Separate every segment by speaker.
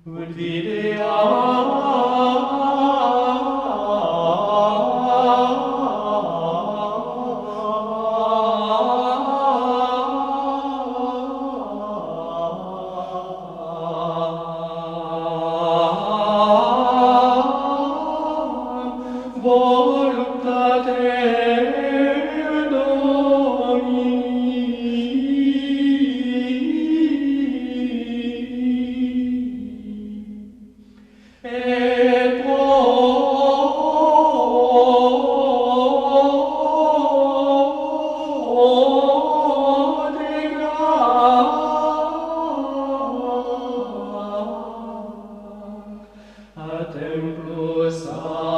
Speaker 1: Ut videa voluptate Domini. Et a templo sancto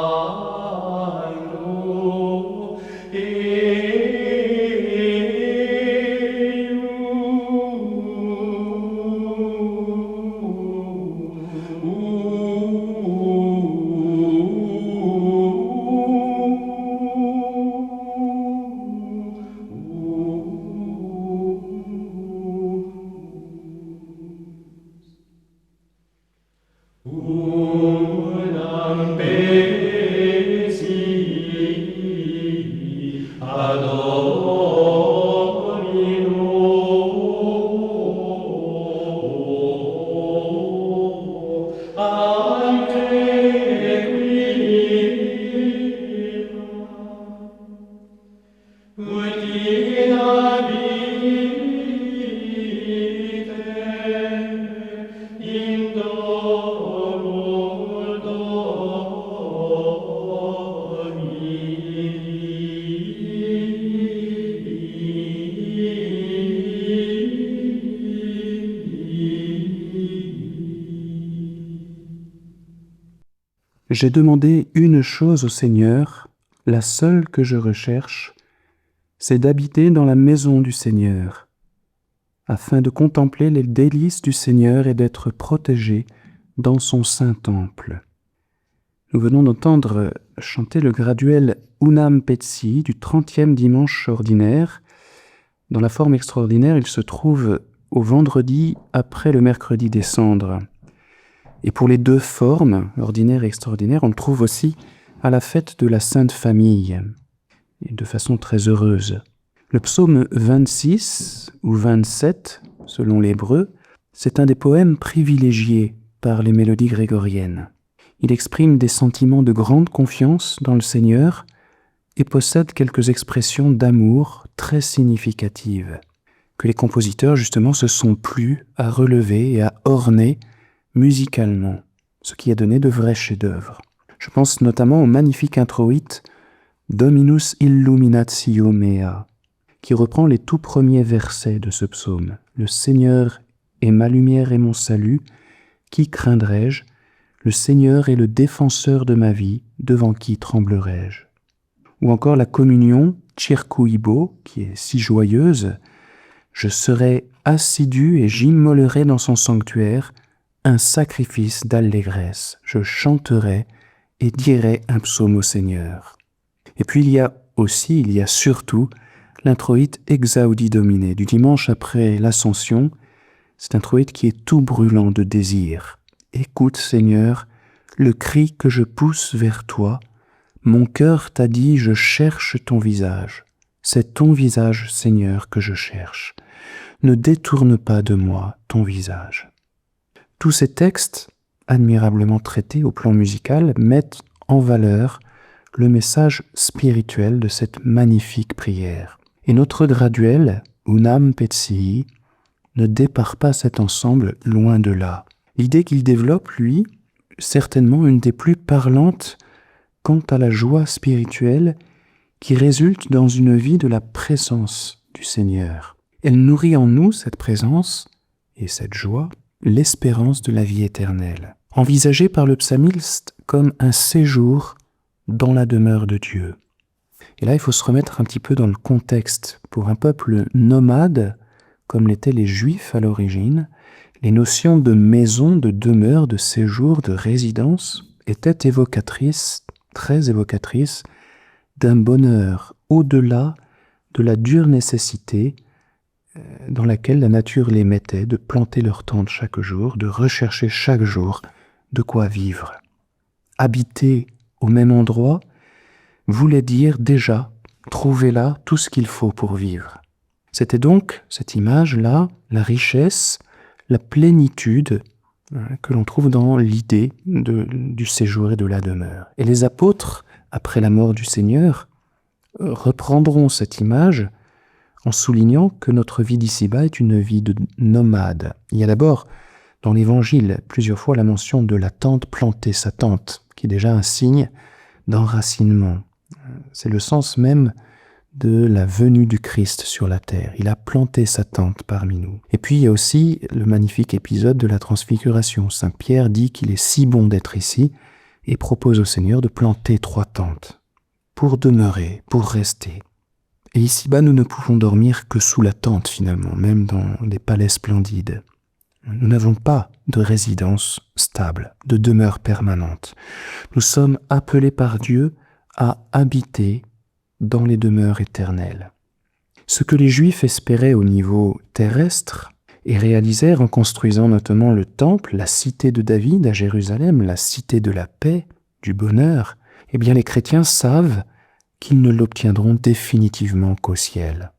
Speaker 1: unam pesi ad Domino ante ut in habite in domo
Speaker 2: J'ai demandé une chose au Seigneur, la seule que je recherche, c'est d'habiter dans la maison du Seigneur, afin de contempler les délices du Seigneur et d'être protégé dans son saint temple. Nous venons d'entendre chanter le graduel Unam Pezzi du 30e dimanche ordinaire. Dans la forme extraordinaire, il se trouve au vendredi après le mercredi des cendres. Et pour les deux formes, ordinaire et extraordinaire, on le trouve aussi à la fête de la Sainte Famille, et de façon très heureuse. Le psaume 26 ou 27, selon l'hébreu, c'est un des poèmes privilégiés par les mélodies grégoriennes. Il exprime des sentiments de grande confiance dans le Seigneur et possède quelques expressions d'amour très significatives, que les compositeurs justement se sont plu à relever et à orner musicalement, ce qui a donné de vrais chefs-d'œuvre. Je pense notamment au magnifique introïte Dominus illuminatio mea, qui reprend les tout premiers versets de ce psaume. Le Seigneur est ma lumière et mon salut, qui craindrai-je? Le Seigneur est le défenseur de ma vie, devant qui tremblerai-je? Ou encore la communion Circuibo, qui est si joyeuse, je serai assidu et j'immolerai dans son sanctuaire un sacrifice d'allégresse, je chanterai et dirai un psaume au Seigneur. Et puis il y a surtout l'introïte Exaudi Domine du dimanche après l'Ascension. C'est un introïte qui est tout brûlant de désir. Écoute Seigneur, le cri que je pousse vers toi, mon cœur t'a dit je cherche ton visage. C'est ton visage Seigneur que je cherche. Ne détourne pas de moi ton visage. Tous ces textes, admirablement traités au plan musical, mettent en valeur le message spirituel de cette magnifique prière. Et notre graduel, Unam Pezzi, ne départ pas cet ensemble loin de là. L'idée qu'il développe, lui, certainement une des plus parlantes quant à la joie spirituelle qui résulte dans une vie de la présence du Seigneur. Elle nourrit en nous, cette présence et cette joie, l'espérance de la vie éternelle, envisagée par le psalmiste comme un séjour dans la demeure de Dieu. Et là, il faut se remettre un petit peu dans le contexte. Pour un peuple nomade, comme l'étaient les Juifs à l'origine, les notions de maison, de demeure, de séjour, de résidence étaient évocatrices, très évocatrices, d'un bonheur au-delà de la dure nécessité dans laquelle la nature les mettait, de planter leur tente chaque jour, de rechercher chaque jour de quoi vivre. Habiter au même endroit voulait dire déjà trouver là tout ce qu'il faut pour vivre. C'était donc, cette image-là, la richesse, la plénitude que l'on trouve dans l'idée du séjour et de la demeure. Et les apôtres, après la mort du Seigneur, reprendront cette image en soulignant que notre vie d'ici-bas est une vie de nomade. Il y a d'abord dans l'Évangile plusieurs fois la mention de la tente, planter sa tente, qui est déjà un signe d'enracinement. C'est le sens même de la venue du Christ sur la terre. Il a planté sa tente parmi nous. Et puis il y a aussi le magnifique épisode de la transfiguration. Saint Pierre dit qu'il est si bon d'être ici et propose au Seigneur de planter 3 tentes pour demeurer, pour rester. Et ici-bas, nous ne pouvons dormir que sous la tente finalement, même dans des palais splendides. Nous n'avons pas de résidence stable, de demeure permanente. Nous sommes appelés par Dieu à habiter dans les demeures éternelles. Ce que les Juifs espéraient au niveau terrestre et réalisèrent en construisant notamment le temple, la cité de David à Jérusalem, la cité de la paix, du bonheur, eh bien les chrétiens savent qu'ils ne l'obtiendront définitivement qu'au ciel.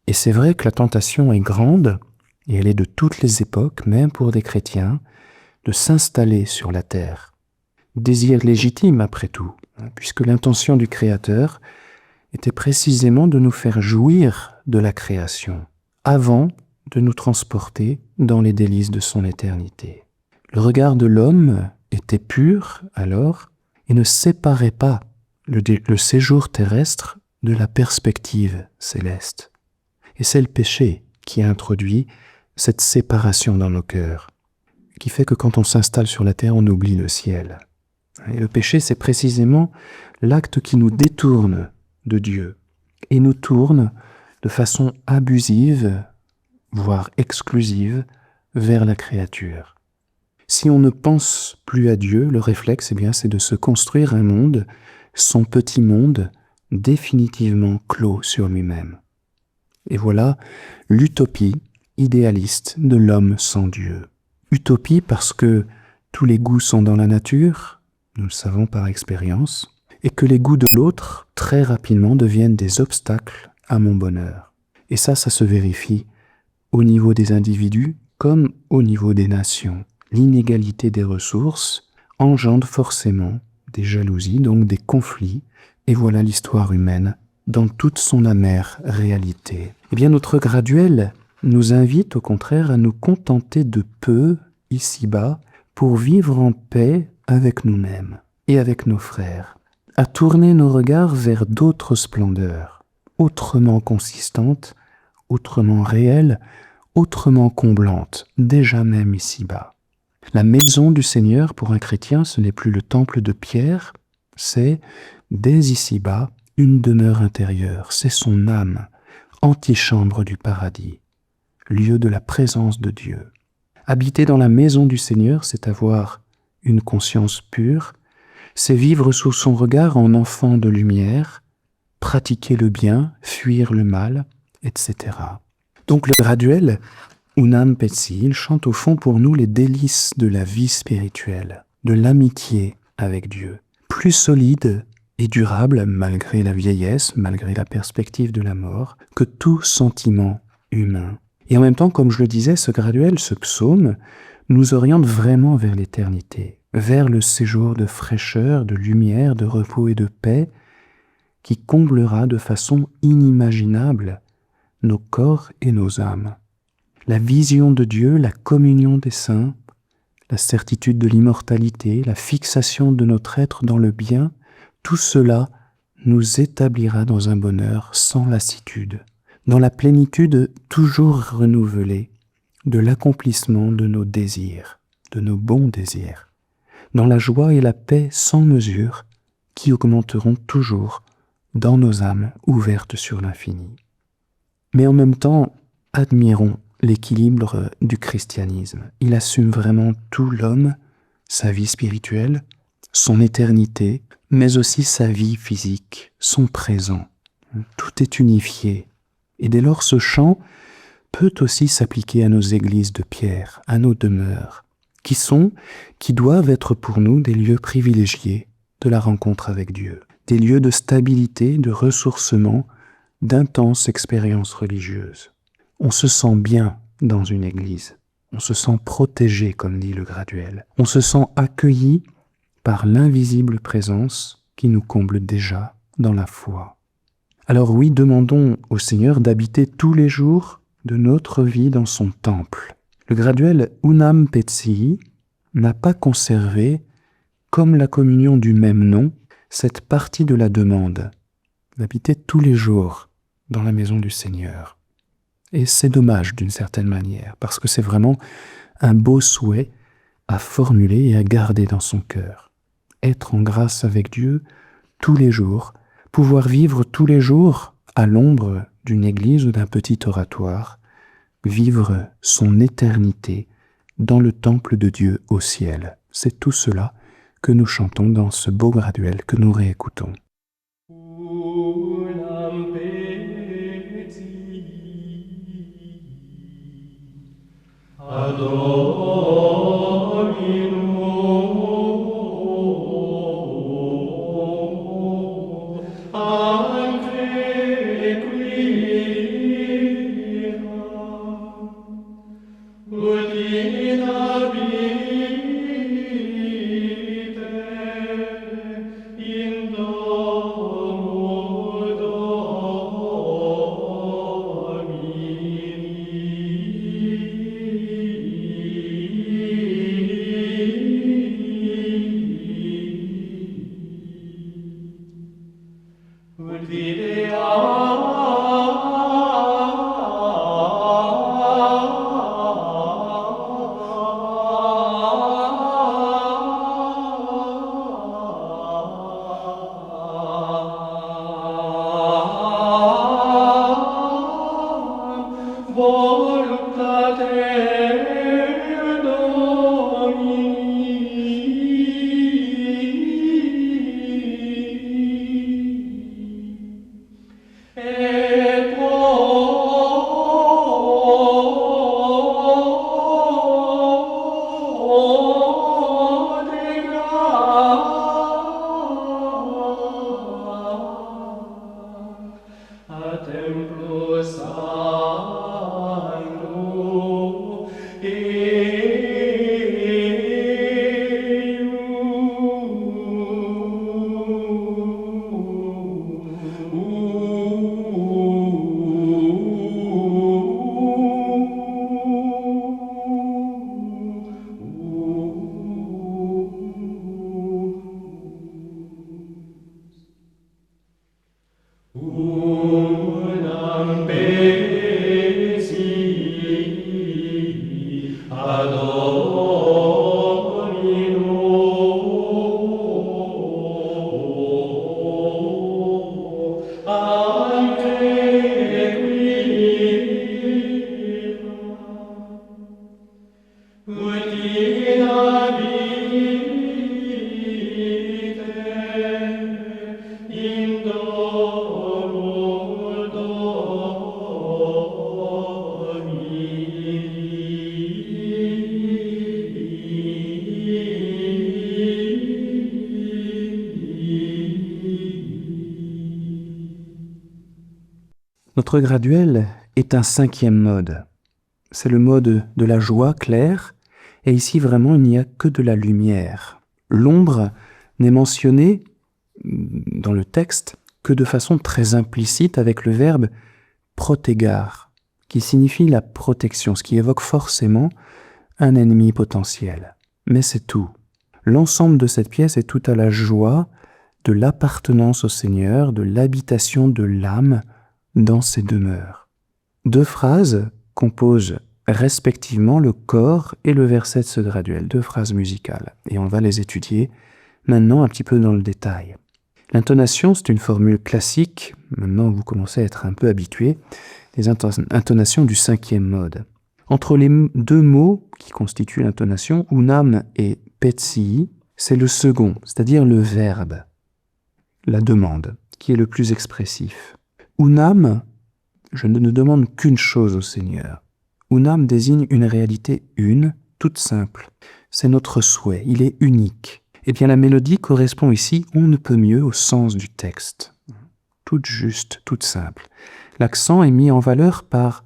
Speaker 2: Et c'est vrai que la tentation est grande, et elle est de toutes les époques, même pour des chrétiens, de s'installer sur la terre. Désir légitime après tout, puisque l'intention du Créateur était précisément de nous faire jouir de la création, avant de nous transporter dans les délices de son éternité. Le regard de l'homme était pur alors, et ne séparait pas le séjour terrestre de la perspective céleste. Et c'est le péché qui a introduit cette séparation dans nos cœurs, qui fait que quand on s'installe sur la terre, on oublie le ciel. Et le péché, c'est précisément l'acte qui nous détourne de Dieu et nous tourne de façon abusive, voire exclusive, vers la créature. Si on ne pense plus à Dieu, le réflexe, eh bien, c'est de se construire un monde, son petit monde, définitivement clos sur lui-même. Et voilà l'utopie idéaliste de l'homme sans Dieu. Utopie parce que tous les goûts sont dans la nature, nous le savons par expérience, et que les goûts de l'autre, très rapidement, deviennent des obstacles à mon bonheur. Et ça se vérifie au niveau des individus comme au niveau des nations. L'inégalité des ressources engendre forcément des jalousies, donc des conflits, et voilà l'histoire humaine dans toute son amère réalité. Eh bien, notre graduel nous invite au contraire à nous contenter de peu, ici-bas, pour vivre en paix avec nous-mêmes et avec nos frères, à tourner nos regards vers d'autres splendeurs, autrement consistantes, autrement réelles, autrement comblantes, déjà même ici-bas. La maison du Seigneur, pour un chrétien, ce n'est plus le temple de Pierre, c'est, dès ici-bas, une demeure intérieure, c'est son âme, antichambre du paradis, lieu de la présence de Dieu. Habiter dans la maison du Seigneur, c'est avoir une conscience pure, c'est vivre sous son regard en enfant de lumière, pratiquer le bien, fuir le mal, etc. Donc le graduel, Unam Petsi, il chante au fond pour nous les délices de la vie spirituelle, de l'amitié avec Dieu, plus solide et durable malgré la vieillesse, malgré la perspective de la mort, que tout sentiment humain. Et en même temps, comme je le disais, ce graduel, ce psaume, nous oriente vraiment vers l'éternité, vers le séjour de fraîcheur, de lumière, de repos et de paix, qui comblera de façon inimaginable nos corps et nos âmes. La vision de Dieu, la communion des saints, la certitude de l'immortalité, la fixation de notre être dans le bien, tout cela nous établira dans un bonheur sans lassitude, dans la plénitude toujours renouvelée de l'accomplissement de nos désirs, de nos bons désirs, dans la joie et la paix sans mesure qui augmenteront toujours dans nos âmes ouvertes sur l'infini. Mais en même temps, admirons l'équilibre du christianisme. Il assume vraiment tout l'homme, sa vie spirituelle, son éternité, mais aussi sa vie physique, son présent. Tout est unifié. Et dès lors, ce chant peut aussi s'appliquer à nos églises de pierre, à nos demeures, qui doivent être pour nous des lieux privilégiés de la rencontre avec Dieu, des lieux de stabilité, de ressourcement, d'intenses expériences religieuses. On se sent bien dans une église, on se sent protégé, comme dit le Graduel, on se sent accueilli par l'invisible présence qui nous comble déjà dans la foi. Alors oui, demandons au Seigneur d'habiter tous les jours de notre vie dans son temple. Le Graduel Unam Petsii n'a pas conservé, comme la communion du même nom, cette partie de la demande, d'habiter tous les jours dans la maison du Seigneur. Et c'est dommage d'une certaine manière, parce que c'est vraiment un beau souhait à formuler et à garder dans son cœur. Être en grâce avec Dieu tous les jours, pouvoir vivre tous les jours à l'ombre d'une église ou d'un petit oratoire, vivre son éternité dans le temple de Dieu au ciel. C'est tout cela que nous chantons dans ce beau Graduel que nous réécoutons.
Speaker 1: Unam Petsii ad Domino anque quia ut inhabite in domo Domini. Ut voluptatem Domini. Et a templo sancto Unam Petsii ad Domino anque quia ut inhabite in domo
Speaker 2: Notre Graduel est un 5e mode. C'est le mode de la joie claire, et ici vraiment il n'y a que de la lumière. L'ombre n'est mentionnée dans le texte que de façon très implicite avec le verbe protegar, qui signifie la protection, ce qui évoque forcément un ennemi potentiel. Mais c'est tout. L'ensemble de cette pièce est tout à la joie de l'appartenance au Seigneur, de l'habitation de l'âme dans ses demeures. 2 phrases composent respectivement le corps et le verset de ce Graduel, 2 phrases musicales, et on va les étudier maintenant un petit peu dans le détail. L'intonation, c'est une formule classique, maintenant vous commencez à être un peu habitué, les intonations du 5e mode. Entre les 2 mots qui constituent l'intonation, unam et petsii, c'est le second, c'est-à-dire le verbe, la demande, qui est le plus expressif. Unam, je ne demande qu'une chose au Seigneur, Unam désigne une réalité une, toute simple. C'est notre souhait, il est unique. Eh bien, la mélodie correspond ici, on ne peut mieux, au sens du texte. Toute juste, toute simple. L'accent est mis en valeur par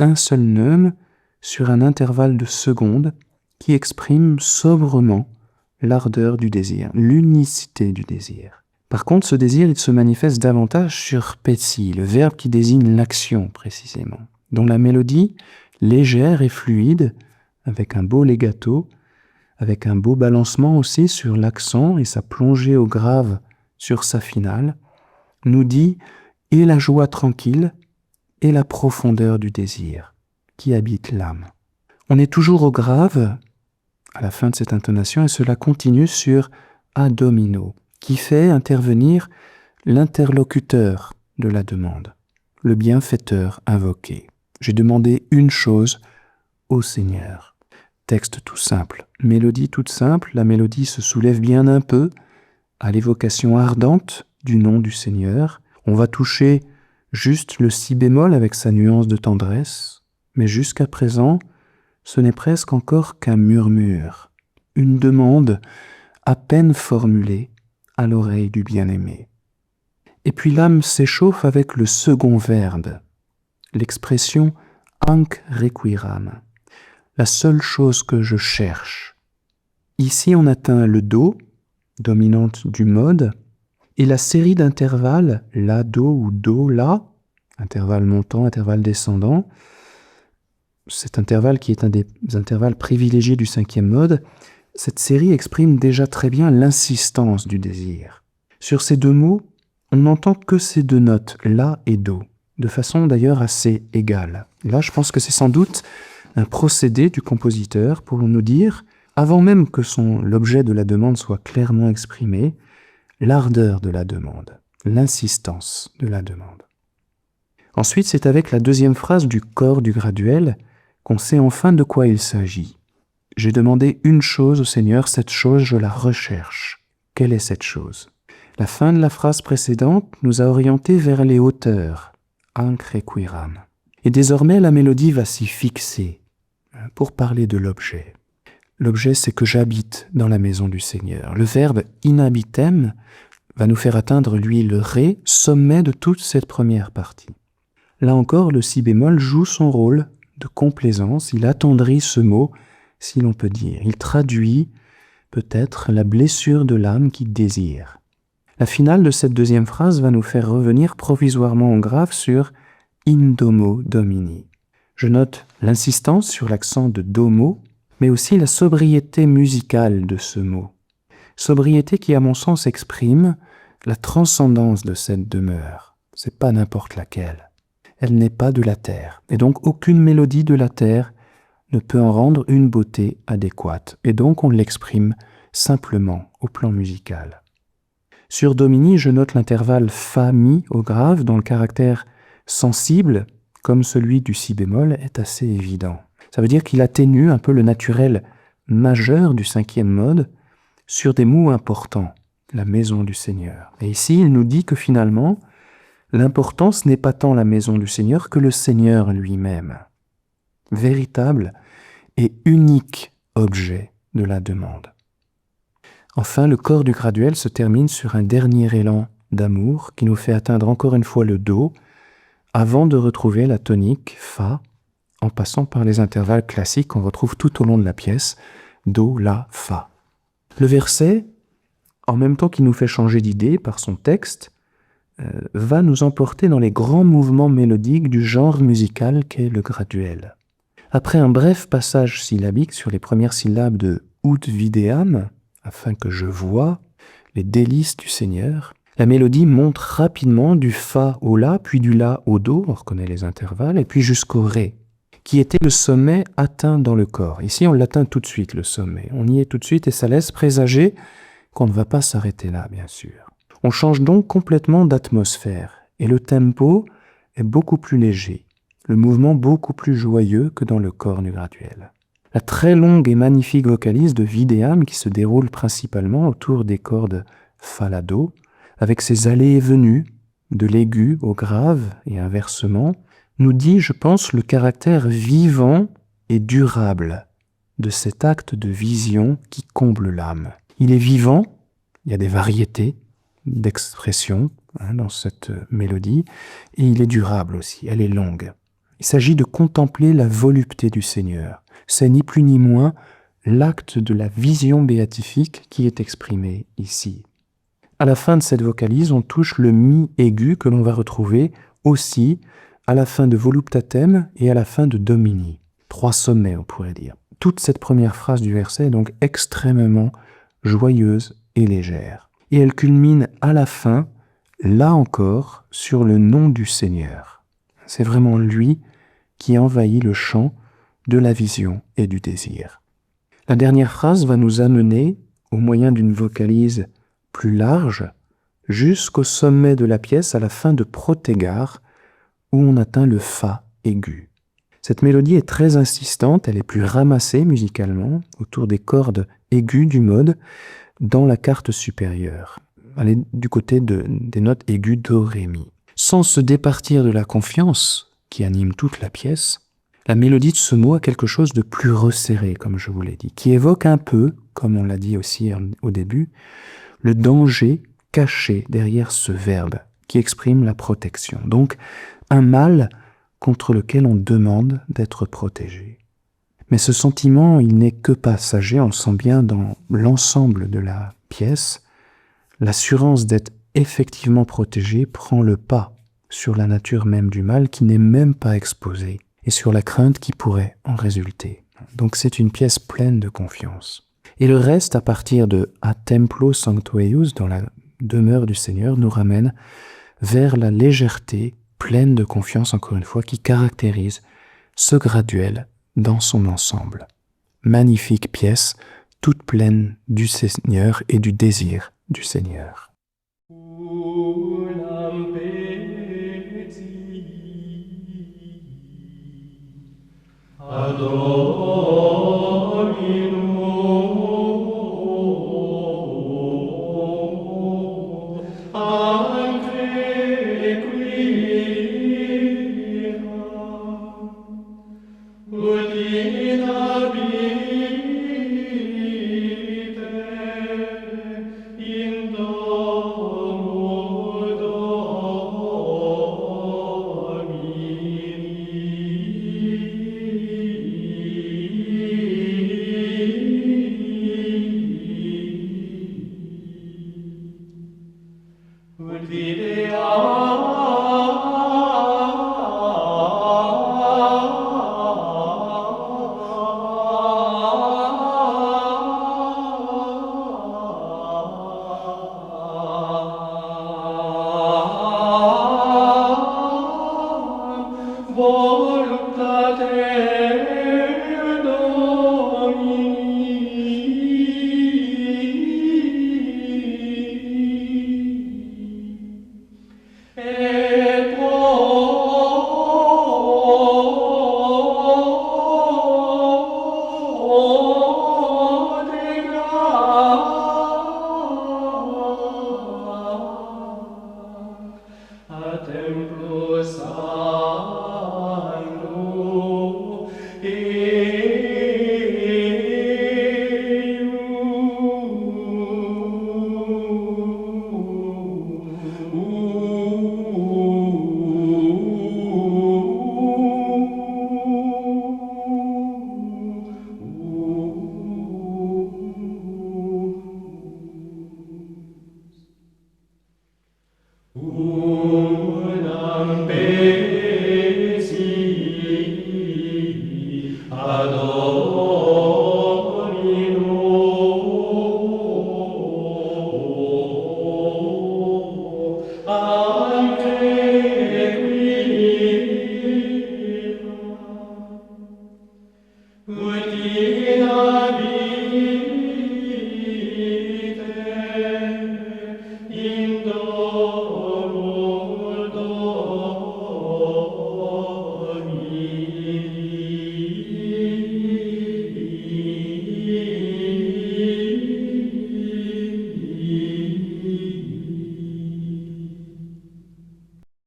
Speaker 2: un seul neume sur un intervalle de secondes qui exprime sobrement l'ardeur du désir, l'unicité du désir. Par contre, ce désir, il se manifeste davantage sur peti, le verbe qui désigne l'action précisément, dont la mélodie, légère et fluide, avec un beau legato, avec un beau balancement aussi sur l'accent et sa plongée au grave sur sa finale, nous dit et la joie tranquille et la profondeur du désir qui habite l'âme. On est toujours au grave à la fin de cette intonation et cela continue sur a domino, qui fait intervenir l'interlocuteur de la demande, le bienfaiteur invoqué. J'ai demandé une chose au Seigneur. Texte tout simple, mélodie toute simple, la mélodie se soulève bien un peu à l'évocation ardente du nom du Seigneur. On va toucher juste le si bémol avec sa nuance de tendresse, mais jusqu'à présent, ce n'est presque encore qu'un murmure, une demande à peine formulée à l'oreille du bien-aimé. Et puis l'âme s'échauffe avec le second verbe, l'expression « hanc requiram », la seule chose que je cherche. Ici, on atteint le Do, dominante du mode, et la série d'intervalles, La, Do ou Do, La, intervalle montant, intervalle descendant, cet intervalle qui est un des intervalles privilégiés du cinquième mode, cette série exprime déjà très bien l'insistance du désir. Sur ces deux mots, on n'entend que ces deux notes, La et Do, de façon d'ailleurs assez égale. Et là, je pense que c'est sans doute un procédé du compositeur pour nous dire, avant même que l'objet de la demande soit clairement exprimé, l'ardeur de la demande, l'insistance de la demande. Ensuite, c'est avec la deuxième phrase du corps du graduel qu'on sait enfin de quoi il s'agit. J'ai demandé une chose au Seigneur, cette chose je la recherche. Quelle est cette chose? La fin de la phrase précédente nous a orientés vers les hauteurs, hanc requiram. Et désormais la mélodie va s'y fixer pour parler de l'objet. L'objet, c'est que j'habite dans la maison du Seigneur. Le verbe inhabitem va nous faire atteindre, lui, le ré, sommet de toute cette première partie. Là encore, le si bémol joue son rôle de complaisance, il attendrit ce mot, si l'on peut dire. Il traduit peut-être la blessure de l'âme qui désire. La finale de cette deuxième phrase va nous faire revenir provisoirement au grave sur in domo domini. Je note l'insistance sur l'accent de domo, mais aussi la sobriété musicale de ce mot. Sobriété qui, à mon sens, exprime la transcendance de cette demeure. C'est pas n'importe laquelle. Elle n'est pas de la terre. Et donc, aucune mélodie de la terre ne peut en rendre une beauté adéquate. Et donc, on l'exprime simplement au plan musical. Sur Domini, je note l'intervalle Fa-Mi au grave, dont le caractère sensible, comme celui du si bémol, est assez évident. Ça veut dire qu'il atténue un peu le naturel majeur du cinquième mode sur des mots importants, la maison du Seigneur. Et ici, il nous dit que finalement, l'importance n'est pas tant la maison du Seigneur que le Seigneur lui-même, véritable et unique objet de la demande. Enfin, le corps du graduel se termine sur un dernier élan d'amour qui nous fait atteindre encore une fois le Do, avant de retrouver la tonique Fa, en passant par les intervalles classiques qu'on retrouve tout au long de la pièce, Do, La, Fa. Le verset, en même temps qu'il nous fait changer d'idée par son texte, va nous emporter dans les grands mouvements mélodiques du genre musical qu'est le graduel. Après un bref passage syllabique sur les premières syllabes de Ut videam, afin que je voie les délices du Seigneur, la mélodie monte rapidement du Fa au La, puis du La au Do, on reconnaît les intervalles, et puis jusqu'au Ré, qui était le sommet atteint dans le corps. Ici, on l'atteint tout de suite, le sommet. On y est tout de suite et ça laisse présager qu'on ne va pas s'arrêter là, bien sûr. On change donc complètement d'atmosphère et le tempo est beaucoup plus léger, le mouvement beaucoup plus joyeux que dans le corps du graduel. La très longue et magnifique vocalise de Videam qui se déroule principalement autour des cordes Fa-La-Do, avec ses allées et venues de l'aigu au grave et inversement, nous dit, je pense, le caractère vivant et durable de cet acte de vision qui comble l'âme. Il est vivant, il y a des variétés d'expressions dans cette mélodie, et il est durable aussi, elle est longue. Il s'agit de contempler la volupté du Seigneur. C'est ni plus ni moins l'acte de la vision béatifique qui est exprimé ici. À la fin de cette vocalise, on touche le mi aigu que l'on va retrouver aussi à la fin de Voluptatem et à la fin de Domini. 3 sommets, on pourrait dire. Toute cette première phrase du verset est donc extrêmement joyeuse et légère. Et elle culmine à la fin, là encore, sur le nom du Seigneur. C'est vraiment lui qui envahit le champ de la vision et du désir. La dernière phrase va nous amener, au moyen d'une vocalise plus large, jusqu'au sommet de la pièce, à la fin de Protégare, où on atteint le Fa aigu. Cette mélodie est très insistante, elle est plus ramassée musicalement, autour des cordes aiguës du mode, dans la quarte supérieure. Elle est du côté des notes aiguës do, ré, mi. Sans se départir de la confiance qui anime toute la pièce, la mélodie de ce mot a quelque chose de plus resserré, comme je vous l'ai dit, qui évoque un peu, comme on l'a dit aussi au début, le danger caché derrière ce verbe qui exprime la protection. Donc, un mal contre lequel on demande d'être protégé. Mais ce sentiment, il n'est que passager, on le sent bien dans l'ensemble de la pièce. L'assurance d'être effectivement protégé prend le pas sur la nature même du mal qui n'est même pas exposée et sur la crainte qui pourrait en résulter. Donc c'est une pièce pleine de confiance. Et le reste, à partir de A Templo Sancto Eius, dans la demeure du Seigneur, nous ramène vers la légèreté pleine de confiance, encore une fois, qui caractérise ce graduel dans son ensemble. Magnifique pièce, toute pleine du Seigneur et du désir du Seigneur.
Speaker 1: Adoro